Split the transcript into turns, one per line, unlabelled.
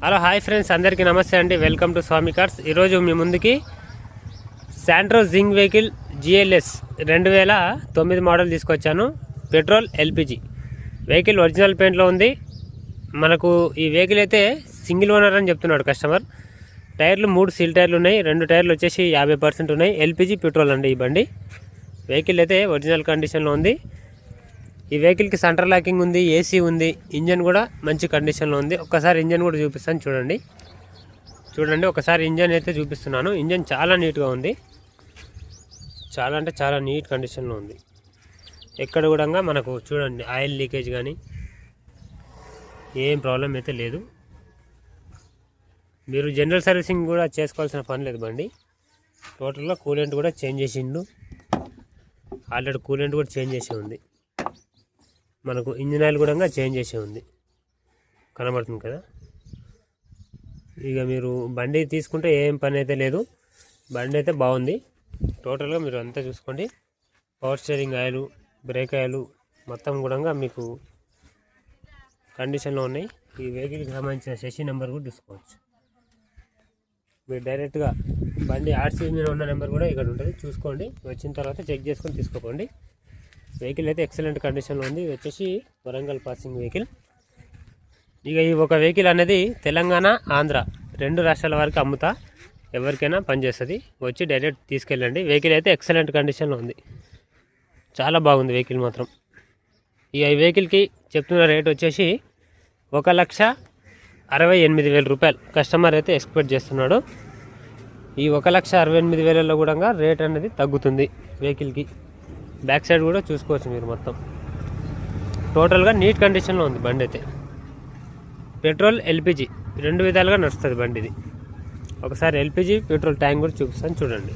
Hello hi friends, అందరికీ నమస్తే అండి. Welcome to Swami Cars. ఈరోజు మీ ముందుకి Santro zing vehicle GLS 2009 model తీసుకొచ్చాను. పెట్రోల్ LPG వెహికల్ ఒరిజినల్ పెయింట్లో ఉంది. మనకు ఈ వెహికల్ అయితే సింగిల్ ఓనర్ అని చెప్తున్నాడు కస్టమర్. టైర్లు 3 సీల్ టైర్లు ఉన్నాయి, 2 టైర్లు వచ్చేసి 50% ఉన్నాయి. LPG పెట్రోల్ అండి ఈ బండి. వెహికల్ అయితే ఒరిజినల్ కండిషన్లో ఉంది. ఈ వెహికల్కి సెంటర్ లాకింగ్ ఉంది, AC ఉంది, ఇంజన్ కూడా మంచి కండిషన్లో ఉంది. ఒక్కసారి ఇంజన్ కూడా చూపిస్తాను చూడండి. ఒకసారి ఇంజన్ అయితే చూపిస్తున్నాను. ఇంజన్ చాలా నీట్గా ఉంది, చాలా అంటే చాలా నీట్ కండిషన్లో ఉంది. ఎక్కడ కూడా మనకు చూడండి ఆయిల్ లీకేజ్ కానీ ఏం ప్రాబ్లం అయితే లేదు. మీరు జనరల్ సర్వీసింగ్ కూడా చేసుకోవాల్సిన పని లేదు. బండి టోటల్గా కూలెంట్ కూడా చేంజ్ చేసిండు. ఆల్రెడీ కూలెంట్ కూడా చేంజ్ చేసి ఉంది. మనకు ఇంజిన్ ఆయిల్ కూడా చేంజ్ చేసి ఉంది, కనబడుతుంది కదా. ఇక మీరు బండి తీసుకుంటే ఏం పని అయితే లేదు. బండి అయితే బాగుంది. టోటల్గా మీరు అంతా చూసుకోండి. Power steering oil, break oil మొత్తం కూడా మీకు కండిషన్లో ఉన్నాయి. ఈ వెహికల్కి సంబంధించిన సెషన్ నెంబర్ కూడా తీసుకోవచ్చు. మీరు డైరెక్ట్గా బండి RC మీద ఉన్న నెంబర్ కూడా ఇక్కడ ఉంటుంది, చూసుకోండి. వచ్చిన తర్వాత చెక్ చేసుకొని తీసుకోకండి. వెహికల్ అయితే ఎక్సలెంట్ కండిషన్లో ఉంది. ఇది వచ్చేసి వరంగల్ పాసింగ్ వెహికల్. ఇక ఈ ఒక వెహికల్ అనేది తెలంగాణ, ఆంధ్ర 2 రాష్ట్రాల వరకు అమ్ముతా, ఎవరికైనా పనిచేస్తుంది. వచ్చి డైరెక్ట్ తీసుకెళ్ళండి. వెహికల్ అయితే ఎక్సలెంట్ కండిషన్లో ఉంది, చాలా బాగుంది వెహికల్ మాత్రం. ఇక ఈ వెహికల్కి చెప్తున్న రేట్ వచ్చేసి 1,68,000 రూపాయలు కస్టమర్ అయితే ఎక్స్పెక్ట్ చేస్తున్నాడు. ఈ 1,68,000లో కూడా రేట్ అనేది తగ్గుతుంది వెహికల్కి. బ్యాక్ సైడ్ కూడా చూసుకోవచ్చు మీరు. మొత్తం టోటల్గా నీట్ కండిషన్లో ఉంది బండి అయితే. పెట్రోల్ LPG 2 విధాలుగా నడుస్తుంది బండి ఇది. ఒకసారి LPG పెట్రోల్ ట్యాంక్ కూడా చూపిస్తాను చూడండి.